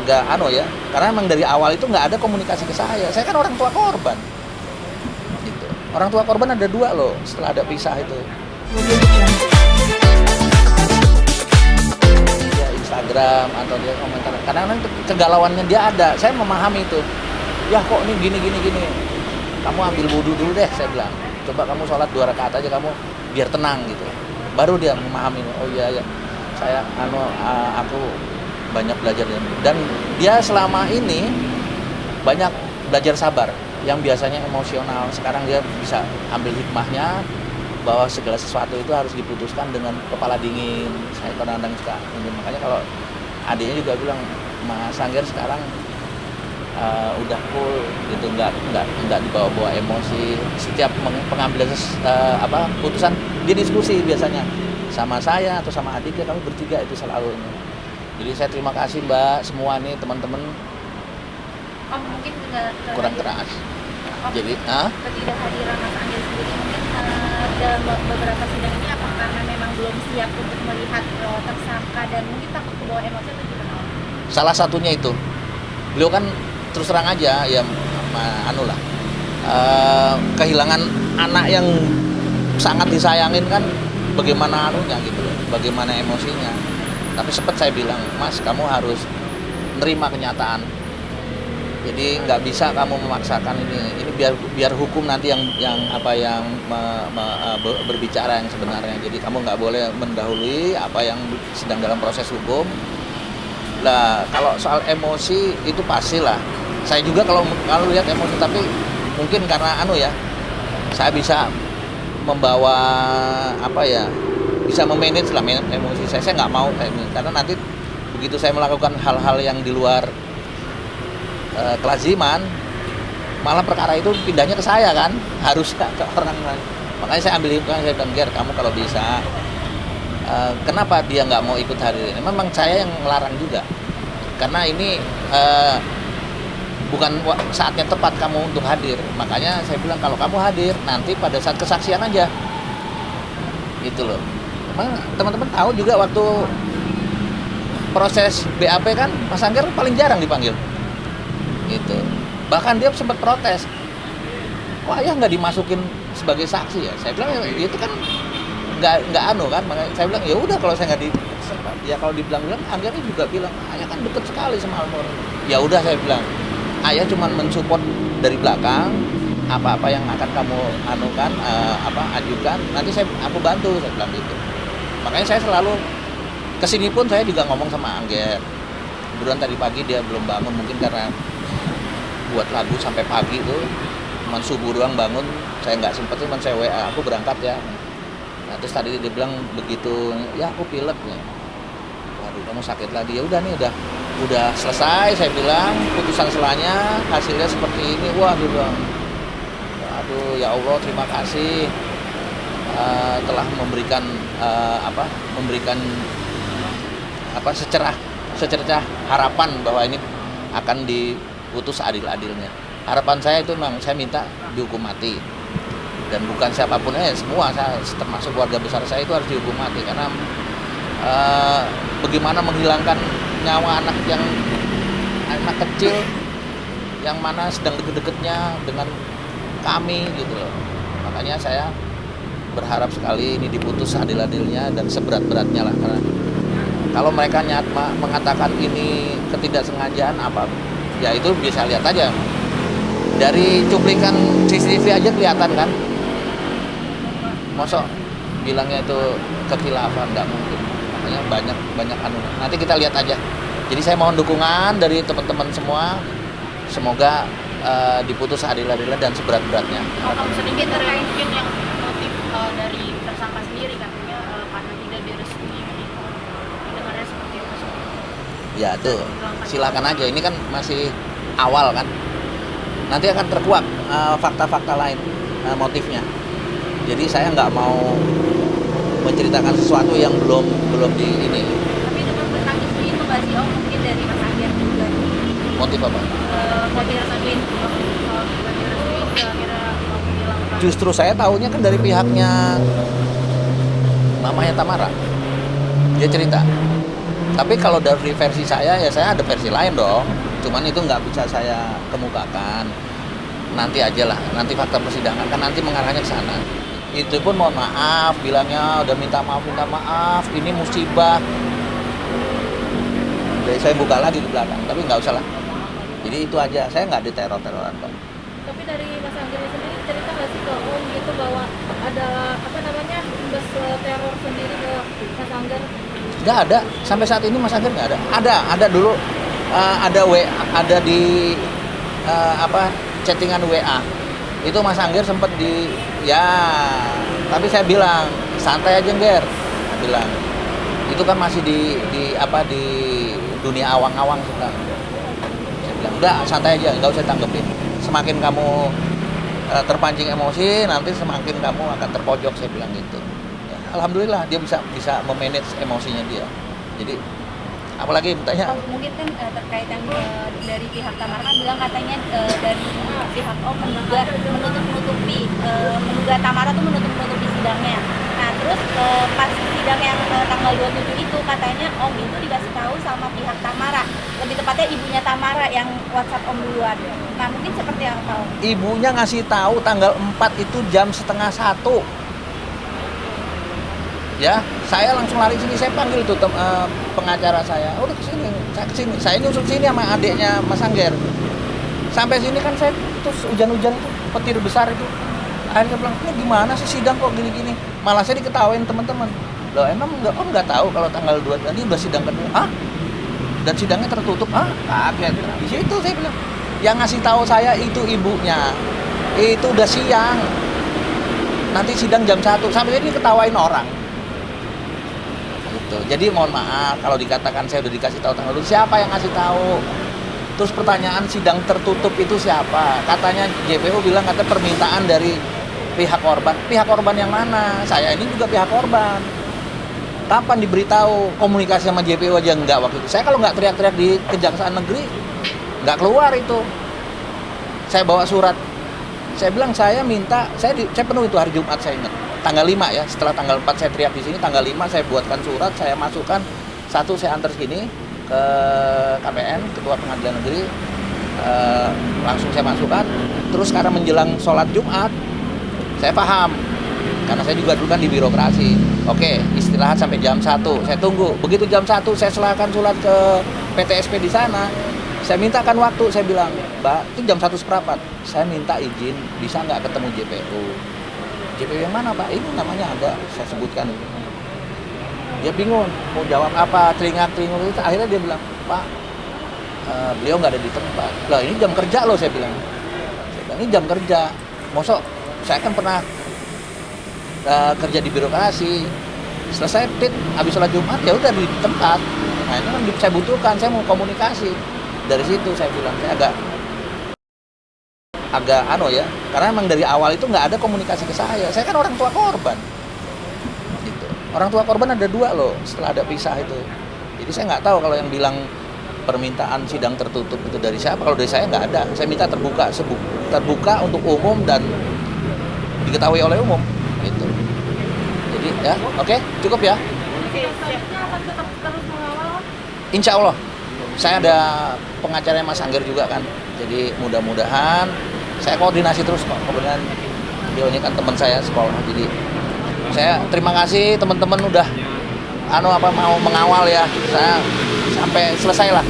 agak ya, karena emang dari awal itu nggak ada komunikasi ke saya kan orang tua korban gitu. Orang tua korban ada 2 loh setelah ada pisah itu. Dia Instagram atau dia komentar, kadang-kadang kegalauannya dia ada, saya memahami itu. Ya kok ini gini, kamu ambil wudhu dulu deh, saya bilang, coba kamu sholat 2 rakaat aja kamu biar tenang gitu. Baru dia memahami, oh iya ya, saya aku banyak belajar dan dia selama ini banyak belajar sabar. Yang biasanya emosional, sekarang dia bisa ambil hikmahnya bahwa segala sesuatu itu harus diputuskan dengan kepala dingin. Saya kadang-kadang suka ini, makanya kalau adiknya juga bilang, Mas Angger sekarang udah cool gitu, nggak dibawa-bawa emosi. Setiap pengambilan putusan dia diskusi biasanya sama saya atau sama adiknya, kami bertiga itu selalu. Jadi saya terima kasih Mbak semua nih teman-teman. Mungkin kurang keras. Jadi ketidakhadiran Mas Angger sendiri mungkin dalam beberapa sidang ini apa karena memang belum siap untuk melihat tersangka dan mungkin takut kebawa emosi atau gimana? Salah satunya itu, beliau kan terus terang aja ya, kehilangan anak yang sangat disayangin kan, bagaimana gitu, bagaimana emosinya. Tapi sempat saya bilang, Mas kamu harus nerima kenyataan. Jadi nggak bisa kamu memaksakan ini biar hukum nanti yang berbicara yang sebenarnya. Jadi kamu nggak boleh mendahului apa yang sedang dalam proses hukum. Lah kalau soal emosi itu pastilah. Saya juga kalau lihat emosi, tapi mungkin karena saya bisa membawa bisa memanage lah emosi saya. Saya nggak mau karena nanti begitu saya melakukan hal-hal yang di luar kelaziman, malah perkara itu pindahnya ke saya kan, harusnya ke orang lain. Makanya saya ambil hikmah, saya bilang, Ger, kamu kalau bisa, kenapa dia nggak mau ikut hadir ini? Memang saya yang melarang juga, karena ini bukan saatnya tepat kamu untuk hadir. Makanya saya bilang kalau kamu hadir nanti pada saat kesaksian aja, gitu loh. Teman-teman tahu juga waktu proses BAP kan Mas Angger paling jarang dipanggil. Gitu. Bahkan dia sempat protes, wah ya nggak dimasukin sebagai saksi ya. Saya bilang ya, itu kan nggak kan. Makanya saya bilang ya udah, kalau saya nggak kalau dibilang Angger juga bilang ayah kan deket sekali sama almarhum. Ya udah, saya bilang ayah cuma mensupport dari belakang, apa yang akan kamu ajukan nanti aku bantu, saya bilang gitu. Makanya saya selalu kesini pun saya juga ngomong sama Angger. Kemudian tadi pagi dia belum bangun, mungkin karena buat lagu sampai pagi tuh, cuman subuh doang bangun. Saya nggak sempet, cuman saya WA, aku berangkat ya. Nah terus tadi dia bilang begitu, ya aku pilek ya. Waduh, kamu sakit lagi. Ya udah nih, udah selesai. Saya bilang putusan selanya hasilnya seperti ini. Wah, dia bilang, aduh ya Allah, terima kasih telah memberikan secercah harapan bahwa ini akan diputus adil-adilnya. Harapan saya itu memang saya minta dihukum mati, dan bukan siapapun semua, saya termasuk keluarga besar saya itu harus dihukum mati, karena bagaimana menghilangkan nyawa anak kecil yang mana sedang deket-deketnya dengan kami gitu loh. Makanya saya berharap sekali ini diputus adil-adilnya dan seberat-beratnya lah, karena kalau mereka mengatakan ini ketidaksengajaan ya itu bisa lihat aja dari cuplikan CCTV aja kelihatan kan. Mosok bilangnya itu kekhilafan, nggak mungkin. Makanya banyak nanti kita lihat aja. Jadi saya mohon dukungan dari teman-teman semua, semoga diputus adil-adilnya dan seberat-beratnya. Kalau sedikit terkait mungkin yang motif dari tersangka sendiri, katanya karena tidak direstui menikah. Dengarnya seperti itu. Ya tuh, silakan aja. Ini kan masih awal kan. Nanti akan terkuak fakta-fakta lain, motifnya. Jadi saya nggak mau menceritakan sesuatu yang belum di ini. Tapi dengan bertangisnya itu nggak sih, mungkin dari Mas Angger juga. Motif apa? Motif restuin, Justru saya tahunya kan dari pihaknya mamanya Tamara. Dia cerita Tapi kalau dari versi saya, ya saya ada versi lain dong. Cuman itu nggak bisa saya kemukakan. Nanti aja lah, nanti fakta persidangan kan nanti mengarahnya ke sana. Itu pun mohon maaf, bilangnya udah minta maaf, ini musibah. Jadi saya buka lagi ke belakang, tapi nggak usah lah. Jadi itu aja, saya nggak diteror-teroran kok. Tapi dari Mas Anggir sendiri cerita nggak sih ke Om gitu bahwa ada apa namanya imbas teror sendiri ke Mas Anggir? Nggak ada, sampai saat ini Mas Anggir nggak ada. Ada dulu, ada ada di chattingan WA. Itu Mas Anggir sempat tapi saya bilang santai aja Nger, bilang itu kan masih di dunia awang-awang sedang. Saya bilang udah santai aja, nggak usah tanggepin. Semakin kamu terpancing emosi, nanti semakin kamu akan terpojok, saya bilang gitu. Ya, alhamdulillah dia bisa memanage emosinya dia. Jadi apalagi bertanya? Mungkin kan terkait yang dari pihak Tamara kan bilang katanya dari pihak Om menduga Tamara tuh menutup-nutupi sidangnya. Nah terus pas sidang yang tanggal 27 itu katanya Om itu dikasih tahu sama pihak Tamara, lebih tepatnya ibunya Tamara yang WhatsApp Om duluan. Nah mungkin seperti apa Om? Ibunya ngasih tahu tanggal 4 itu jam 12:30. Ya, saya langsung lari sini, saya panggil tuh pengacara saya. Udah kesini, saya nyusul sini sama adiknya Mas Anggir. Sampai sini kan saya terus hujan-hujan tuh, petir besar itu. Akhirnya bilang, ini gimana sih sidang kok gini-gini? Malah saya diketawain teman-teman. Loh emang Om nggak tahu kalau tanggal 2 ini udah sidang kedua? Hah? Dan sidangnya tertutup? Ah, kaget. Di situ saya bilang, yang ngasih tahu saya itu ibunya. Itu udah siang. Nanti sidang jam 1. Sampai ini ketawain orang. Gitu. Jadi mohon maaf kalau dikatakan saya udah dikasih tahu tanggal itu, siapa yang ngasih tahu? Terus pertanyaan sidang tertutup itu siapa? Katanya JPU bilang permintaan dari pihak korban. Pihak korban yang mana? Saya ini juga pihak korban. Kapan diberitahu? Komunikasi sama JPU aja enggak waktu itu. Saya kalau nggak teriak-teriak di Kejaksaan Negeri nggak keluar itu. Saya bawa surat. Saya bilang saya minta, saya penuh itu hari Jumat saya ingat. Tanggal 5 ya, setelah tanggal 4 saya teriak di sini, tanggal 5 saya buatkan surat, saya masukkan, satu saya antar sini ke KPN, Ketua Pengadilan Negeri, langsung saya masukkan, terus sekarang menjelang sholat Jumat, saya paham, karena saya juga dulu kan di birokrasi, oke, istirahat sampai jam 1, saya tunggu, begitu jam 1 saya serahkan surat ke PTSP di sana, saya mintakan waktu, saya bilang, Mbak, itu jam 1 seperempat, saya minta izin, bisa nggak ketemu JPU? JPU yang mana Pak? Ini namanya ada, saya sebutkan. Dia bingung, mau jawab apa, teringak-teringuk itu. Akhirnya dia bilang, Pak, beliau nggak ada di tempat. Lah ini jam kerja loh, saya bilang. Ini jam kerja. Mosok, saya kan pernah kerja di birokrasi. Selesai habis sholat Jumat, ya udah di tempat. Nah ini kan saya butuhkan, saya mau komunikasi. Dari situ saya bilang, saya agak karena emang dari awal itu nggak ada komunikasi ke saya kan orang tua korban gitu. Orang tua korban ada 2 loh setelah ada pisah itu, jadi saya nggak tahu kalau yang bilang permintaan sidang tertutup itu dari siapa. Kalau dari saya nggak ada, saya minta terbuka untuk umum dan diketahui oleh umum gitu. Jadi ya oke, cukup ya. Insya Allah saya ada pengacaranya Mas Anggir juga kan, jadi mudah-mudahan saya koordinasi terus kok. Kemudian beliau ini kan teman saya sekolah, jadi saya terima kasih teman-teman udah mau mengawal ya, saya sampai selesai lah.